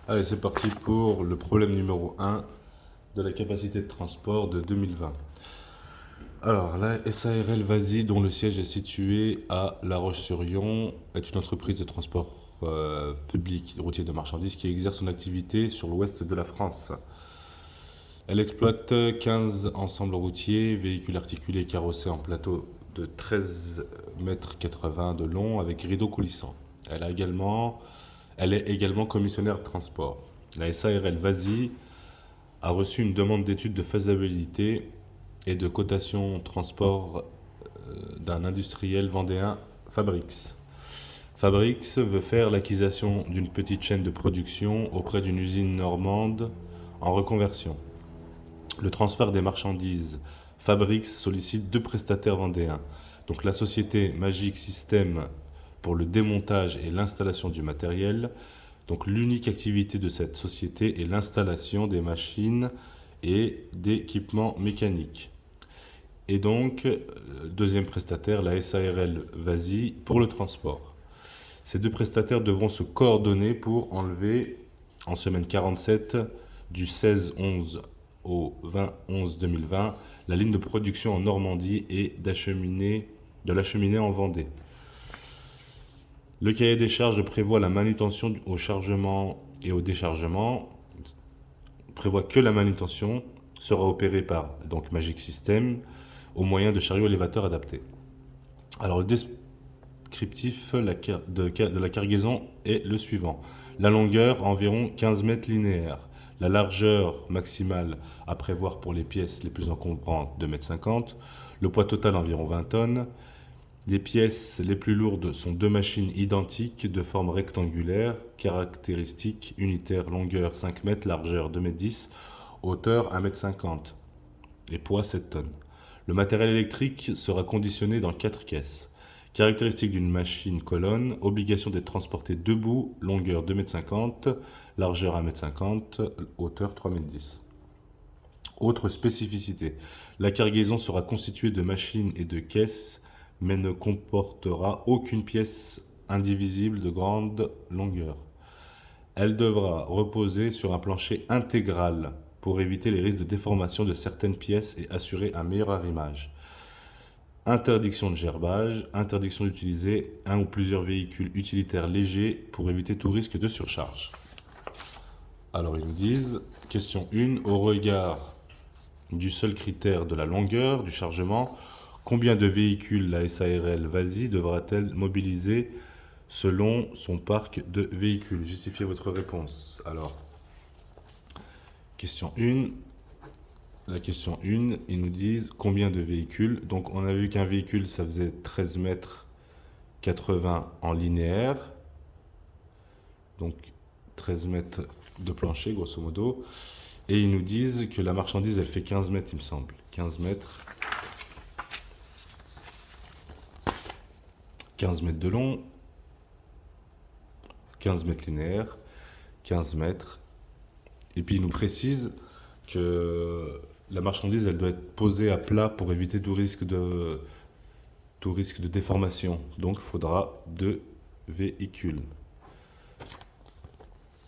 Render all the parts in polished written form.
Allez, c'est parti pour le problème numéro un de la capacité de transport de 2020. Alors, la SARL Vasy, dont le siège est situé à La Roche-sur-Yon, est une entreprise de transport public routier de marchandises qui exerce son activité sur l'ouest de la France. Elle exploite 15 ensembles routiers, véhicules articulés carrossés en plateau de 13,80 m de long avec rideaux coulissants. Elle est également commissionnaire de transport. La SARL Vasy a reçu une demande d'étude de faisabilité et de cotation transport d'un industriel vendéen, Fabrix. Fabrix veut faire l'acquisition d'une petite chaîne de production auprès d'une usine normande en reconversion. Le transfert des marchandises, Fabrix sollicite deux prestataires vendéens, donc la société Magic System pour le démontage et l'installation du matériel. Donc l'unique activité de cette société est l'installation des machines et d'équipements mécaniques. Et donc, deuxième prestataire, la SARL Vasy pour le transport. Ces deux prestataires devront se coordonner pour enlever, en semaine 47, du 16-11 au 20-11-2020, la ligne de production en Normandie et de l'acheminer en Vendée. Le cahier des charges prévoit la manutention au chargement et au déchargement, prévoit que la manutention sera opérée par donc Magic System au moyen de chariots élévateurs adaptés. Alors le descriptif de la cargaison est le suivant. La longueur environ 15 mètres linéaires. La largeur maximale à prévoir pour les pièces les plus encombrantes 2,50 m. Le poids total environ 20 tonnes. Les pièces les plus lourdes sont deux machines identiques de forme rectangulaire, caractéristiques unitaires, longueur 5 mètres, largeur 2,10 m, hauteur 1,50 m et poids 7 tonnes. Le matériel électrique sera conditionné dans 4 caisses. Caractéristiques d'une machine colonne, obligation d'être transportée debout, longueur 2,50 m, largeur 1,50 m, hauteur 3,10 m. Autre spécificité, la cargaison sera constituée de machines et de caisses mais ne comportera aucune pièce indivisible de grande longueur. Elle devra reposer sur un plancher intégral pour éviter les risques de déformation de certaines pièces et assurer un meilleur arrimage. Interdiction de gerbage, interdiction d'utiliser un ou plusieurs véhicules utilitaires légers pour éviter tout risque de surcharge. Alors ils nous disent, question 1, au regard du seul critère de la longueur du chargement, combien de véhicules la SARL Vasy devra-t-elle mobiliser selon son parc de véhicules? Justifiez votre réponse. Alors, question 1. La question 1, ils nous disent combien de véhicules. Donc, on a vu qu'un véhicule, ça faisait 13 mètres 80 en linéaire. Donc, 13 mètres de plancher, grosso modo. Et ils nous disent que la marchandise, elle fait 15 mètres, il me semble. 15 mètres. 15 mètres de long, 15 mètres linéaires, 15 mètres. Et puis il nous précise que la marchandise, elle doit être posée à plat pour éviter tout risque de déformation. Donc il faudra deux véhicules.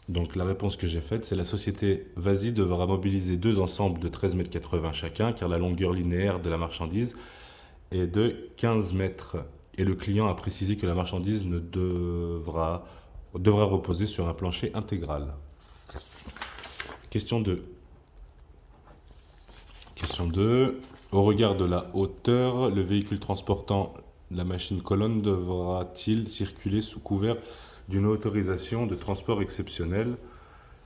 Donc la réponse que j'ai faite, c'est la société Vasy devra mobiliser deux ensembles de 13,80 m chacun, car la longueur linéaire de la marchandise est de 15 mètres. Et le client a précisé que la marchandise devra reposer sur un plancher intégral. Question 2. Question 2. Au regard de la hauteur, le véhicule transportant la machine colonne devra-t-il circuler sous couvert d'une autorisation de transport exceptionnel?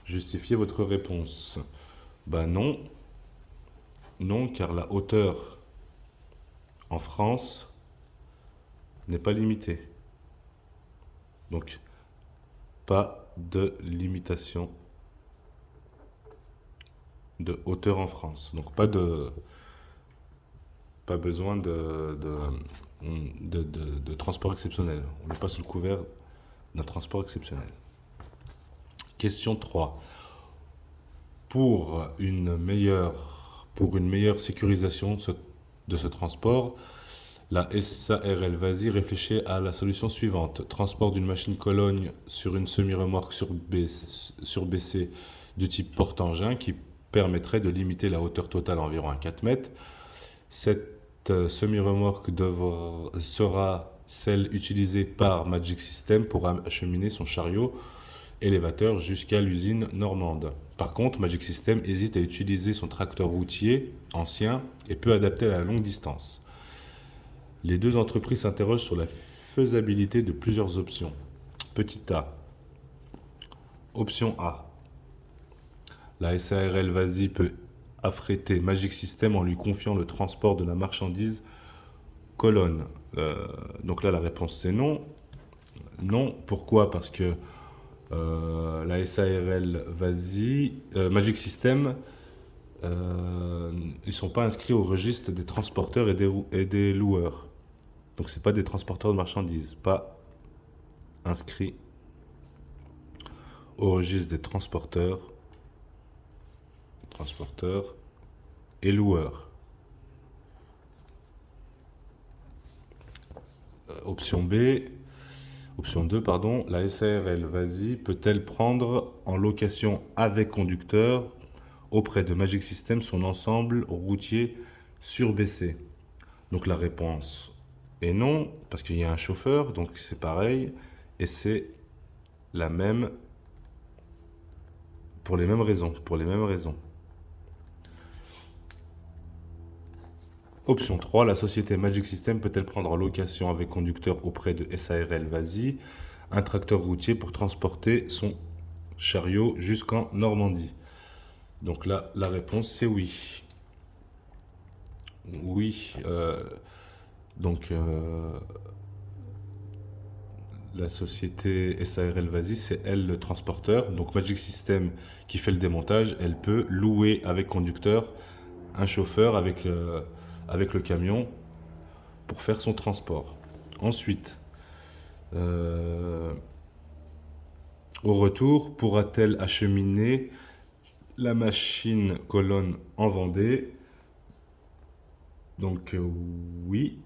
Justifiez votre réponse. Ben non. Non, car la hauteur en France n'est pas limitée. Donc, pas de limitation de hauteur en France. Donc, pas besoin de transport exceptionnel. On n'est pas sous le couvert d'un transport exceptionnel. Question 3. Pour une meilleure sécurisation de ce transport, La SARL Vas-y réfléchit à la solution suivante. Transport d'une machine Cologne sur une semi-remorque surbaissée de type porte-engin qui permettrait de limiter la hauteur totale à environ à 4 mètres. Cette semi-remorque sera celle utilisée par Magic System pour acheminer son chariot élévateur jusqu'à l'usine normande. Par contre, Magic System hésite à utiliser son tracteur routier ancien et peu adapté à la longue distance. Les deux entreprises s'interrogent sur la faisabilité de plusieurs options. Petit a. Option A. La SARL Vas-y peut affréter Magic System en lui confiant le transport de la marchandise colonne. Donc là, la réponse c'est non. Non, pourquoi? Parce que la SARL Vas-y, Magic System, ils ne sont pas inscrits au registre des transporteurs et des loueurs. Donc c'est pas des transporteurs de marchandises, pas inscrits au registre des transporteurs et loueurs. Option B, option 2, pardon, la SARL Vas-y peut-elle prendre en location avec conducteur auprès de Magic System son ensemble routier surbaissé? Donc la réponse est non, parce qu'il y a un chauffeur, donc c'est pareil, et c'est la même pour les mêmes raisons. Option 3, la société Magic System peut-elle prendre en location avec conducteur auprès de SARL Vas-y un tracteur routier pour transporter son chariot jusqu'en Normandie? Donc là, la réponse c'est oui. Oui, la société SARL Vas-y, c'est elle le transporteur. Donc Magic System qui fait le démontage, elle peut louer avec conducteur un chauffeur avec le camion pour faire son transport. Ensuite, au retour, pourra-t-elle acheminer la machine colonne en Vendée? Donc oui.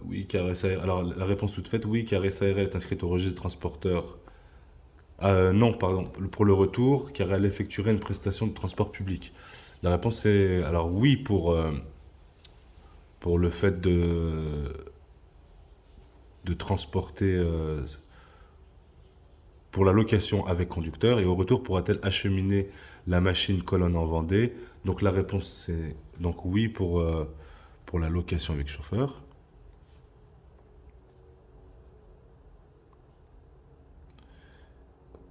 Oui, car SARL. Alors la réponse toute faite, oui, car SARL est inscrite au registre transporteur. Non, pardon, pour le retour, car elle effectuerait une prestation de transport public. La réponse est alors oui pour le fait de transporter pour la location avec conducteur, et au retour pourra-t-elle acheminer la machine colonne en Vendée? Donc la réponse c'est donc oui pour la location avec chauffeur.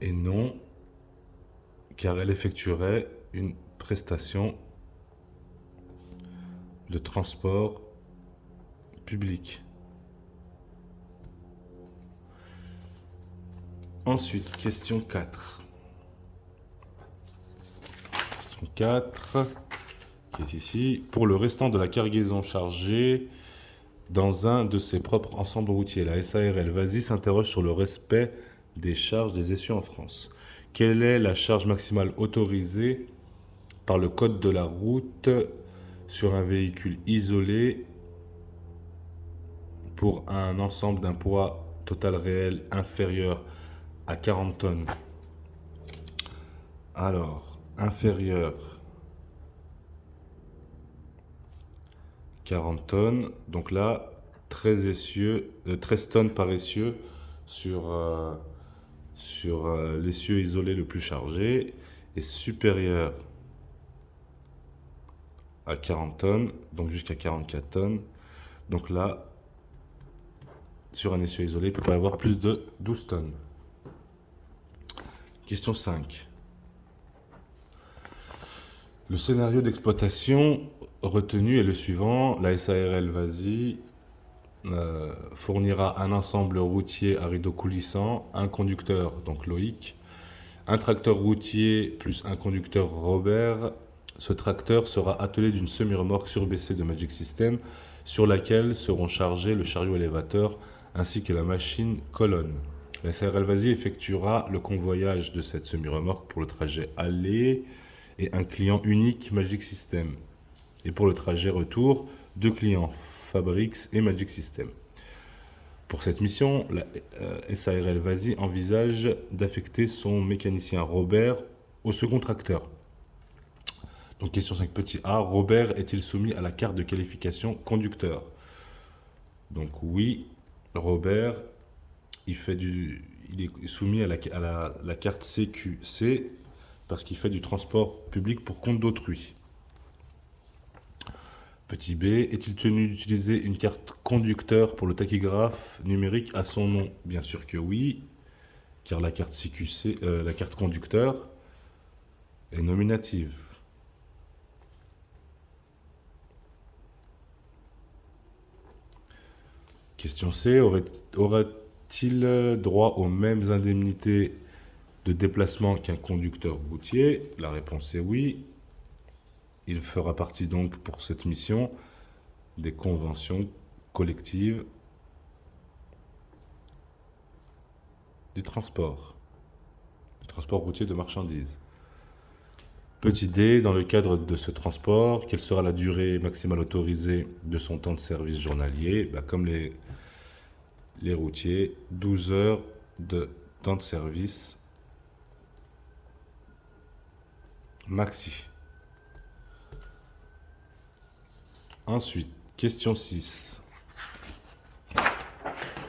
Et non, car elle effectuerait une prestation de transport public. Ensuite, question 4. Question 4, qui est ici. Pour le restant de la cargaison chargée dans un de ses propres ensembles routiers, la SARL Vas-y s'interroge sur le respect des charges des essieux en France. Quelle est la charge maximale autorisée par le code de la route sur un véhicule isolé pour un ensemble d'un poids total réel inférieur à 40 tonnes? Alors, inférieur 40 tonnes, donc là 13 tonnes par essieu sur l'essieu isolé le plus chargé, et supérieur à 40 tonnes, donc jusqu'à 44 tonnes. Donc là, sur un essieu isolé, il ne peut pas y avoir plus de 12 tonnes. Question 5. Le scénario d'exploitation retenu est le suivant. La SARL Vas-y fournira un ensemble routier à rideau coulissant, un conducteur, donc Loïc, un tracteur routier plus un conducteur Robert. Ce tracteur sera attelé d'une semi-remorque surbaissée de Magic System sur laquelle seront chargés le chariot élévateur ainsi que la machine colonne. La SARL Vas-y effectuera le convoyage de cette semi-remorque pour le trajet aller et un client unique Magic System. Et pour le trajet retour, 2 clients Fabrics et Magic System. Pour cette mission, la SARL Vasy envisage d'affecter son mécanicien Robert au second tracteur. Donc question 5 petit a, Robert est-il soumis à la carte de qualification conducteur? Donc oui, Robert, il est soumis à la carte CQC parce qu'il fait du transport public pour compte d'autrui. Petit b, est-il tenu d'utiliser une carte conducteur pour le tachygraphe numérique à son nom? Bien sûr que oui, car la carte CQC, la carte conducteur est nominative. Question C, aura-t-il droit aux mêmes indemnités de déplacement qu'un conducteur routier? La réponse est oui. Il fera partie donc pour cette mission des conventions collectives du transport routier de marchandises. Petit d, dans le cadre de ce transport, quelle sera la durée maximale autorisée de son temps de service journalier? Comme les routiers, 12 heures de temps de service maxi. Ensuite, question 6.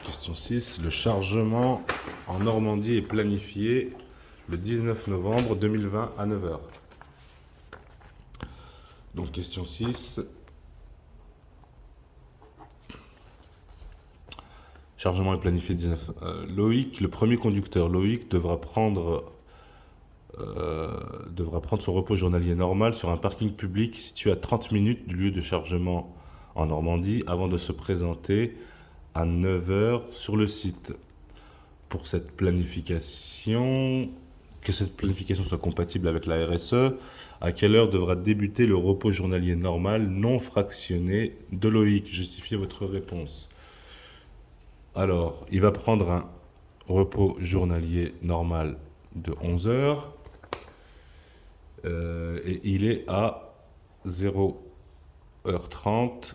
Question 6, le chargement en Normandie est planifié le 19 novembre 2020 à 9 h. Donc question 6. Chargement est planifié 19. Loïc, le premier conducteur, Loïc devra prendre son repos journalier normal sur un parking public situé à 30 minutes du lieu de chargement en Normandie avant de se présenter à 9 h sur le site. Pour cette planification, que cette planification soit compatible avec la RSE, à quelle heure devra débuter le repos journalier normal non fractionné de Loïc? Justifiez votre réponse. Alors, il va prendre un repos journalier normal de 11 h. Et il est à 0h30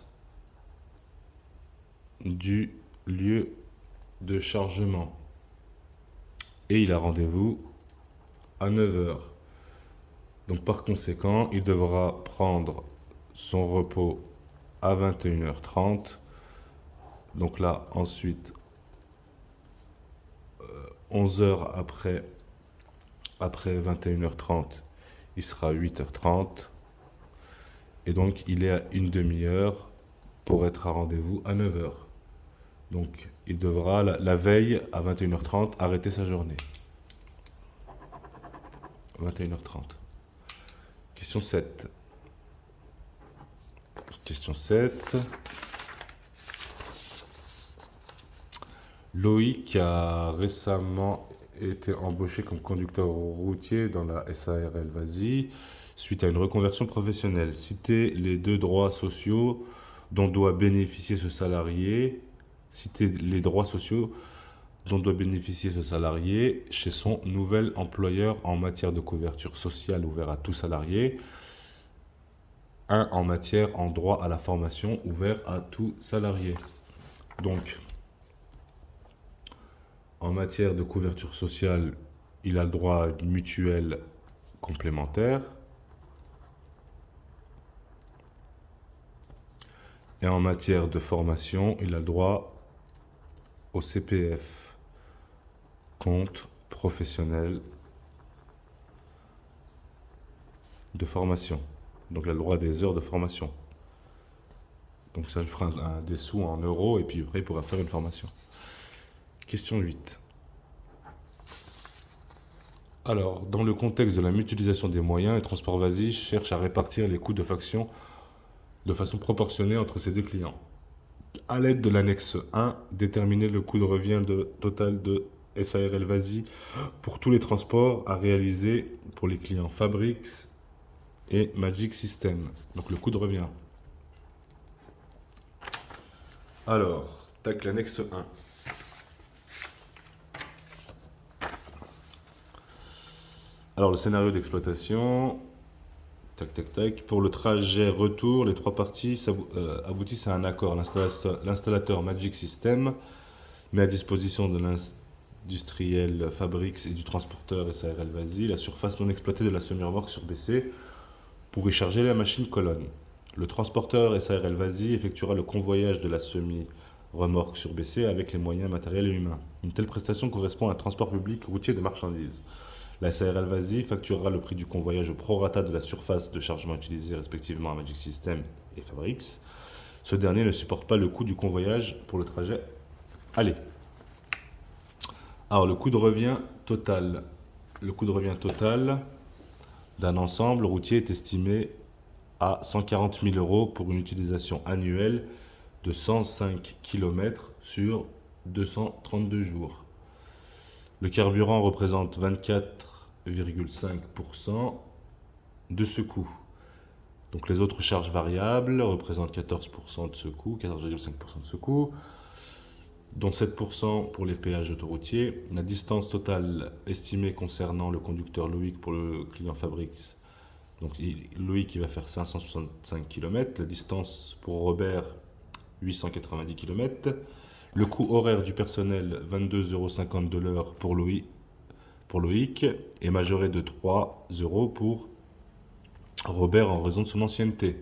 du lieu de chargement. Et il a rendez-vous à 9 h. Donc par conséquent, il devra prendre son repos à 21h30. Donc là, ensuite, 11 h après 21h30, il sera 8h30. Et donc, il est à une demi-heure pour être à rendez-vous à 9 h. Donc, il devra, la veille, à 21h30, arrêter sa journée. 21h30. Question 7. Question 7. Loïc a récemment été embauché comme conducteur routier dans la SARL Vasy suite à une reconversion professionnelle. Citez les deux droits sociaux dont doit bénéficier ce salarié. Citez les droits sociaux dont doit bénéficier ce salarié chez son nouvel employeur en matière de couverture sociale ouvert à tout salarié. 1. En droit à la formation ouvert à tout salarié. Donc, en matière de couverture sociale, il a le droit à une mutuelle complémentaire. Et en matière de formation, il a le droit au CPF, compte professionnel de formation. Donc il a le droit à des heures de formation. Donc ça lui fera des sous en euros et puis après il pourra faire une formation. Question 8. Alors, dans le contexte de la mutualisation des moyens, les Transports Vasy cherchent à répartir les coûts de faction de façon proportionnée entre ses deux clients. À l'aide de l'annexe 1, déterminer le coût de revient total de SARL Vasy pour tous les transports à réaliser pour les clients Fabrics et Magic System. Donc le coût de revient. Alors, tac, l'annexe 1. Alors, le scénario d'exploitation, Tac, tac, tac. Pour le trajet retour, les trois parties aboutissent à un accord. L'installateur Magic System met à disposition de l'industriel Fabrics et du transporteur SARL Vasy la surface non exploitée de la semi-remorque sur BC pour y charger la machine colonne. Le transporteur SARL Vasy effectuera le convoyage de la semi-remorque sur BC avec les moyens matériels et humains. Une telle prestation correspond à un transport public routier de marchandises. La SARL Vasy facturera le prix du convoyage au prorata de la surface de chargement utilisée respectivement à Magic System et Fabrics. Ce dernier ne supporte pas le coût du convoyage pour le trajet aller. Alors, le coût de revient total. Le coût de revient total d'un ensemble routier est estimé à 140 000 euros pour une utilisation annuelle de 105 km sur 232 jours. Le carburant représente 24,5% de ce coût. Donc les autres charges variables représentent 14% de ce coût, 14,5% de ce coût, dont 7% pour les péages autoroutiers. La distance totale estimée concernant le conducteur Loïc pour le client Fabrics, donc Loïc il va faire 565 km, la distance pour Robert 890 km, le coût horaire du personnel 22,50 € de l'heure pour Loïc est majoré de 3 € pour Robert en raison de son ancienneté.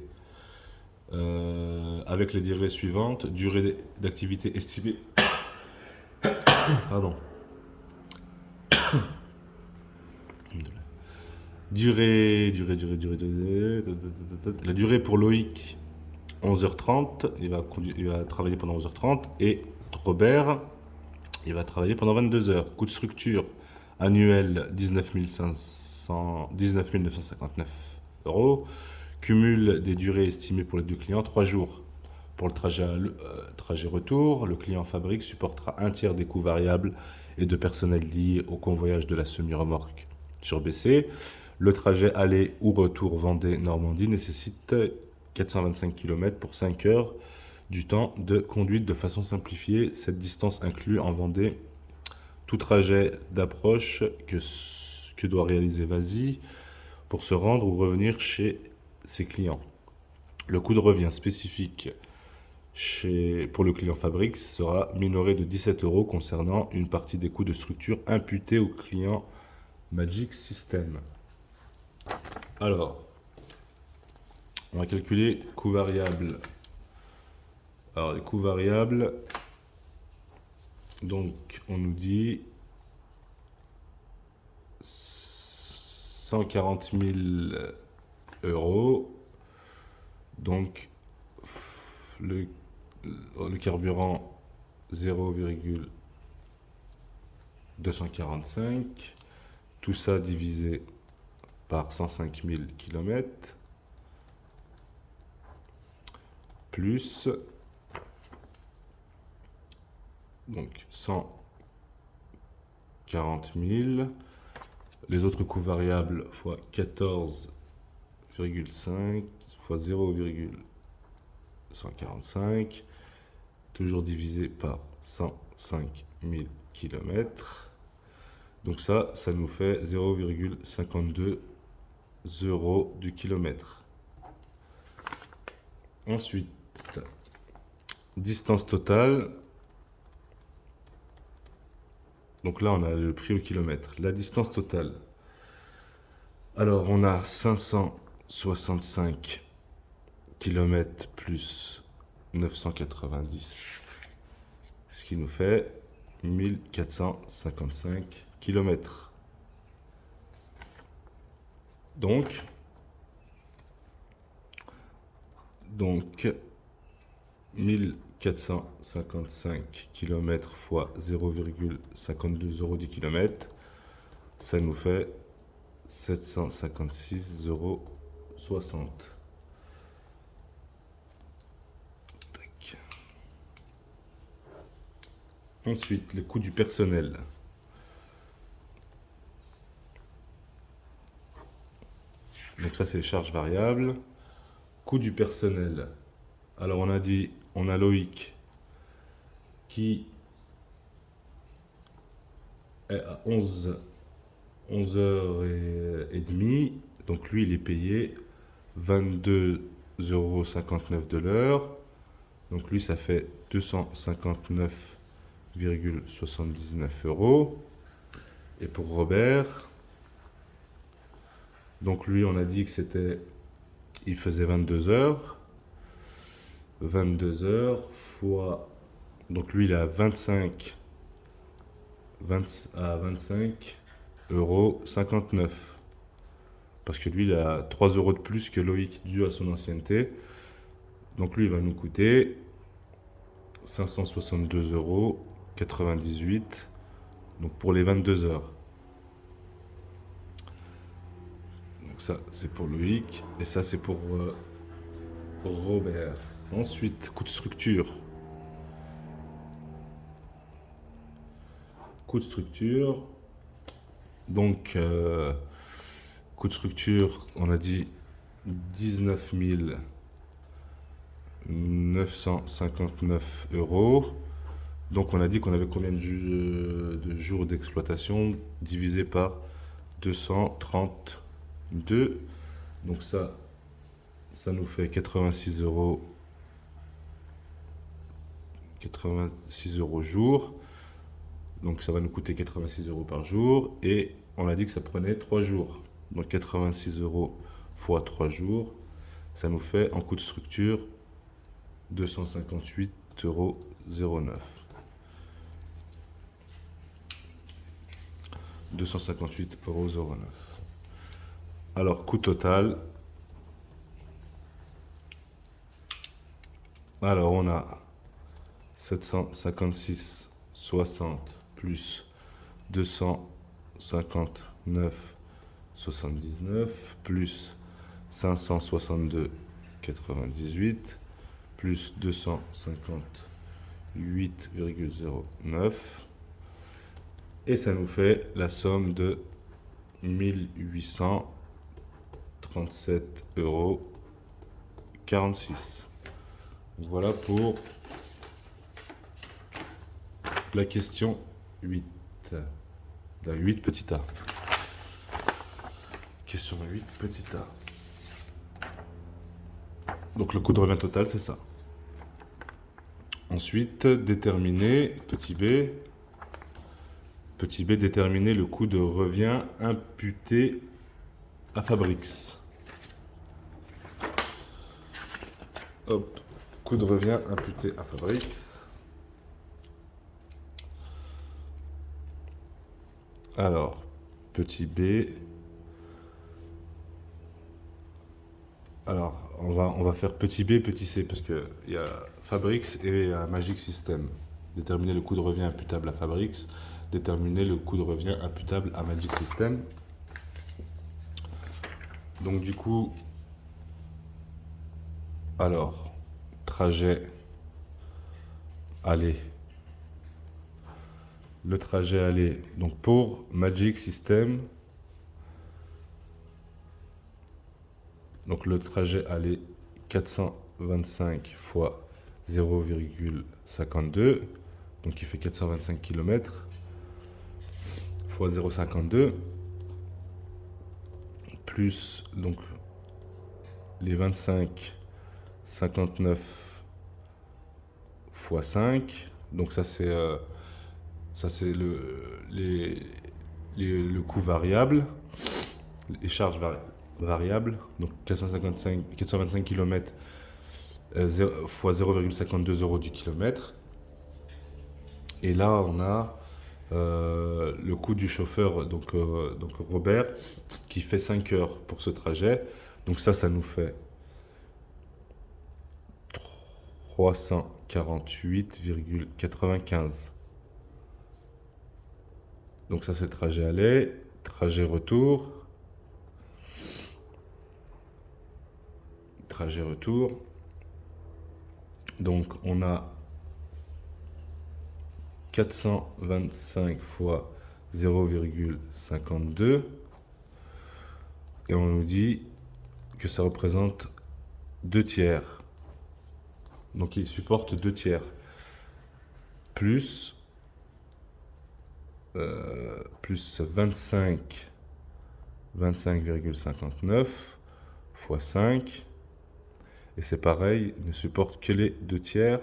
Avec les durées suivantes, durée d'activité estimée. Pardon. Durée. La durée pour Loïc, 11h30. Il va travailler pendant 11h30. Et Robert, il va travailler pendant 22 heures. Coût de structure annuel 19 959 €. Cumul des durées estimées pour les deux clients, 3 jours. Pour le trajet retour, le client Fabrics supportera un tiers des coûts variables et de personnel liés au convoyage de la semi-remorque sur BC. Le trajet aller ou retour Vendée-Normandie nécessite 425 km pour 5 heures du temps de conduite de façon simplifiée. Cette distance inclut en Vendée tout trajet d'approche que doit réaliser Vasy pour se rendre ou revenir chez ses clients. Le coût de revient spécifique pour le client Fabrics sera minoré de 17 € concernant une partie des coûts de structure imputés au client Magic System. Alors, on va calculer coûts variables. Alors, les coûts variables, donc on nous dit 140 000 €. Donc, le carburant 0,245. Tout ça divisé par 105 000 km. Plus donc 140 000. Les autres coûts variables fois 14,5 fois 0,145, toujours divisé par 105 000 km. Donc ça nous fait 0,52 € du kilomètre. Ensuite, distance totale. Donc là, on a le prix au kilomètre. La distance totale. Alors, on a 565 km plus 990, ce qui nous fait 1455 km. Donc 1455 km fois 0,52 € du kilomètre, ça nous fait 756,60 €. Ensuite, les coûts du personnel. Donc ça, c'est les charges variables. Coût du personnel. Alors, on a dit, on a Loïc qui est à 11h30. Donc lui, il est payé 22,59 € de l'heure. Donc lui, ça fait 259,79 €. Et pour Robert, donc lui, on a dit que c'était, il faisait 22 heures. 22 heures fois, donc lui, il a 25 à 25,59 €. Parce que lui, il a 3 € de plus que Loïc dû à son ancienneté. Donc lui, il va nous coûter 562,98 €. Donc pour les 22 heures. Donc ça, c'est pour Loïc. Et ça, c'est pour Robert. Ensuite, coût de structure. Coût de structure. Donc, coût de structure, on a dit 19 959 €. Donc, on a dit qu'on avait combien de jours d'exploitation divisé par 232. Donc, ça nous fait 86 €. 86 € jour. Donc ça va nous coûter 86 € par jour. Et on a dit que ça prenait 3 jours. Donc 86 € fois 3 jours. Ça nous fait en coût de structure 258,09 €. 258,09 €. Alors coût total. Alors on a 756,60 plus 259,79 plus 562,98 plus 258,09. Et ça nous fait la somme de 1837,46 €. Voilà pour la question 8. La 8 petit a. Question 8 petit a. Donc le coût de revient total, c'est ça. Ensuite, déterminer, petit b. Petit b, déterminer le coût de revient imputé à Fabrics. Hop, coût de revient imputé à Fabrics. Alors, petit b. Alors, on va faire petit b, petit c, parce qu'il y a Fabrics et Magic System. Déterminer le coût de revient imputable à Fabrics. Déterminer le coût de revient imputable à Magic System. Donc du coup, alors, trajet aller. Le trajet aller, donc pour Magic System, donc le trajet aller 425 fois 0,52, donc il fait 425 km fois 0,52 plus donc les 25,59 fois 5, donc ça c'est le coût variable, les charges variables, donc 425 km fois 0,52 € du kilomètre. Et là, on a le coût du chauffeur, donc Robert, qui fait 5 heures pour ce trajet. Donc ça nous fait 348,95. Donc ça, c'est le trajet aller, trajet retour. Trajet retour. Donc on a 425 fois 0,52 et on nous dit que ça représente 2 tiers. Donc il supporte 2 tiers plus 25,59 fois 5. Et c'est pareil, ne supporte que les 2 tiers.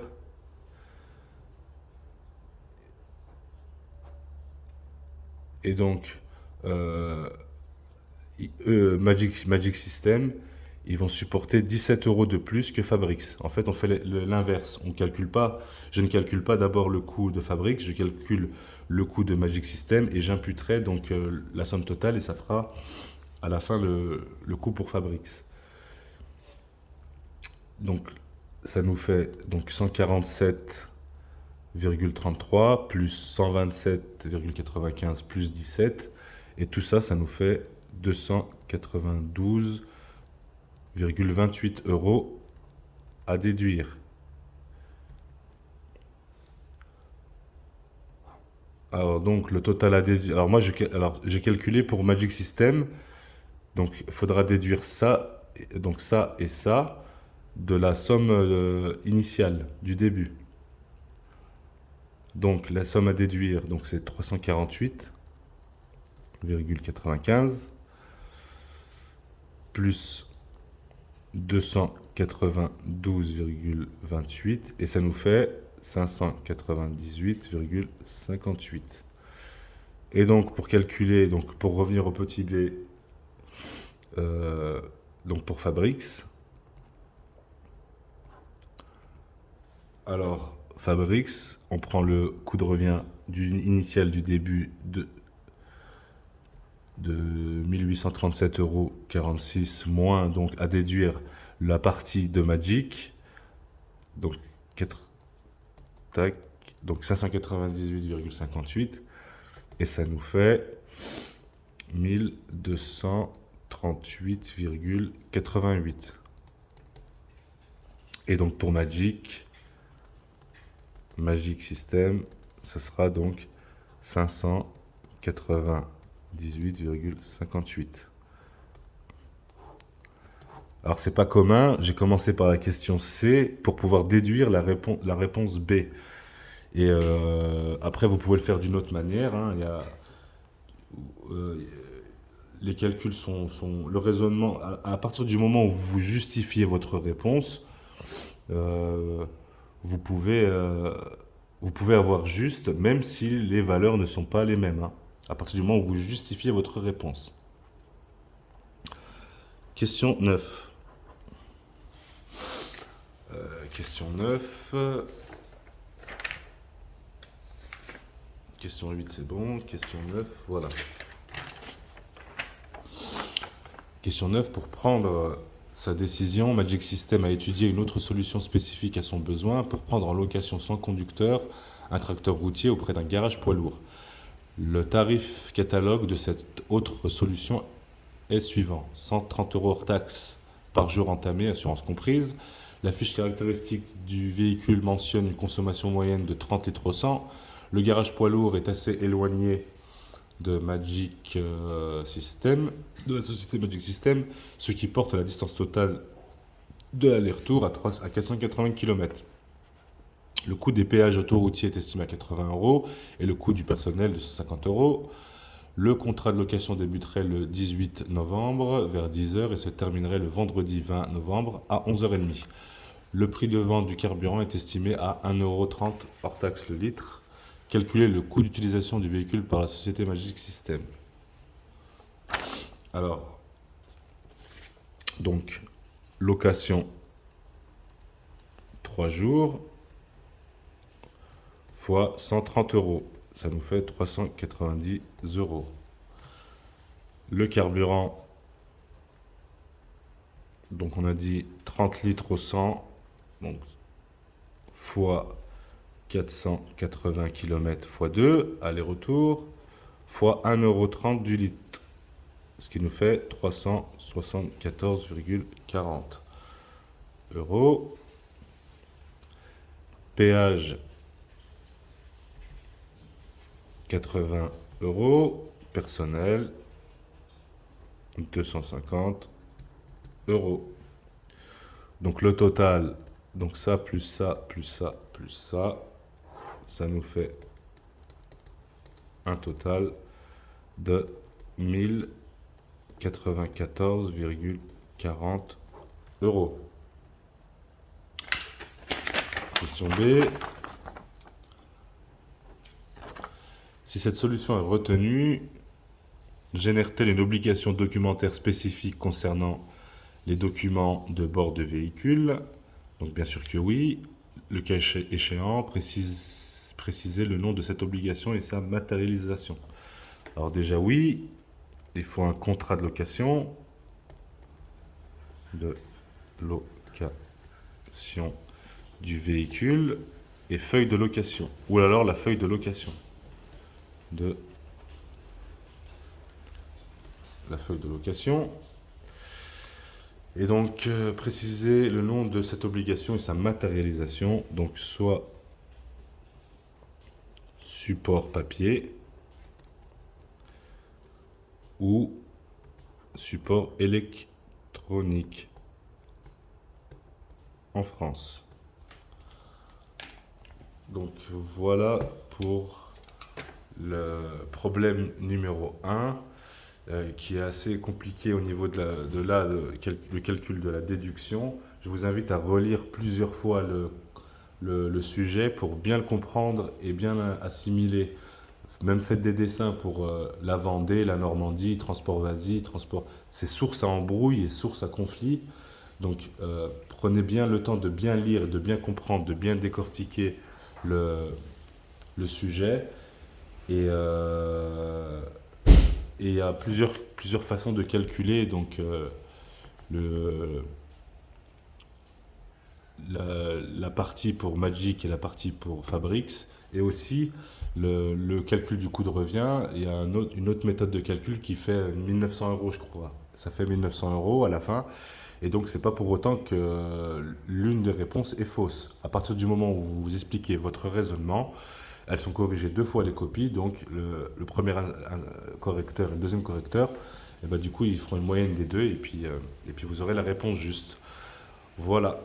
Et donc, Magic System, ils vont supporter 17 euros de plus que Fabrics. En fait, on fait l'inverse. Je ne calcule pas d'abord le coût de Fabrics, je calcule le coût de Magic System et j'imputerai donc la somme totale et ça fera à la fin le coût pour Fabrics. Donc, ça nous fait donc 147,33 plus 127,95 plus 17. Et tout ça, ça nous fait 292,28 euros à déduire. Alors donc le total à déduire. Alors moi j'ai calculé pour Magic System. Donc il faudra déduire ça, donc ça et ça de la somme initiale du début. Donc la somme à déduire, donc c'est 348,95 plus 292,28 et ça nous fait 598,58. Et donc pour calculer, donc pour revenir au petit b, donc pour Fabrics, alors Fabrics, on prend le coût de revient initial du début de 1837,46 euros moins donc à déduire la partie de Magic, donc 598,58 et ça nous fait 1238,88. Et donc pour Magic System, ce sera donc 598,58. Alors c'est pas commun, j'ai commencé par la question C pour pouvoir déduire la réponse B. Et après vous pouvez le faire d'une autre manière, hein. Les calculs sont le raisonnement, à partir du moment où vous justifiez votre réponse, vous pouvez avoir juste, même si les valeurs ne sont pas les mêmes, hein, à partir du moment où vous justifiez votre réponse. Question 9. Question 9. Question 8, c'est bon. Question 9, voilà. Question 9, pour prendre sa décision, Magic System a étudié une autre solution spécifique à son besoin pour prendre en location sans conducteur un tracteur routier auprès d'un garage poids lourd. Le tarif catalogue de cette autre solution est suivant: 130 euros hors taxe par jour entamé, assurance comprise. La fiche caractéristique du véhicule mentionne une consommation moyenne de 30 litres au 100. Le garage poids lourd est assez éloigné de Magic System, de la société Magic System, ce qui porte la distance totale de l'aller-retour à 480 km. Le coût des péages autoroutiers est estimé à 80 euros et le coût du personnel de 150 euros. Le contrat de location débuterait le 18 novembre vers 10h et se terminerait le vendredi 20 novembre à 11h30. Le prix de vente du carburant est estimé à 1,30 € hors taxe le litre. Calculer le coût d'utilisation du véhicule par la société Magic System. Alors, donc, location 3 jours fois 130 euros. Ça nous fait 390 euros. Le carburant, donc on a dit 30 litres au 100, donc fois 480 km x 2, aller-retour, fois 1,30 € du litre, ce qui nous fait 374,40 euros. Péage 80 euros, personnel 250 euros. Donc le total, donc ça plus ça plus ça plus ça, ça nous fait un total de 1094,40 40 euros. Question B. Si cette solution est retenue, génère-t-elle une obligation documentaire spécifique concernant les documents de bord de véhicule? Donc bien sûr que oui. Le cas échéant, préciser le nom de cette obligation et sa matérialisation. Alors déjà oui, il faut un contrat de location. De location du véhicule et feuille de location. Ou alors la feuille de location. La feuille de location. Et donc, préciser le nom de cette obligation et sa matérialisation. Donc, soit support papier ou support électronique en France. Donc, voilà pour le problème numéro 1. Qui est assez compliqué au niveau le calcul de la déduction. Je vous invite à relire plusieurs fois le sujet pour bien le comprendre et bien assimiler. Même faites des dessins pour la Vendée, la Normandie, transport vas-y, transport. C'est source à embrouille et source à conflit. Donc prenez bien le temps de bien lire, de bien comprendre, de bien décortiquer le sujet. Et il y a plusieurs façons de calculer donc le, la partie pour Magic et la partie pour Fabrics, et aussi le calcul du coût de revient. Il y a une autre méthode de calcul qui fait 1900 euros, je crois. Ça fait 1900 euros à la fin. Et donc, c'est pas pour autant que l'une des réponses est fausse. À partir du moment où vous expliquez votre raisonnement, elles sont corrigées 2 fois les copies, donc le premier correcteur et le deuxième correcteur, et ben, du coup ils feront une moyenne des deux et puis vous aurez la réponse juste. Voilà.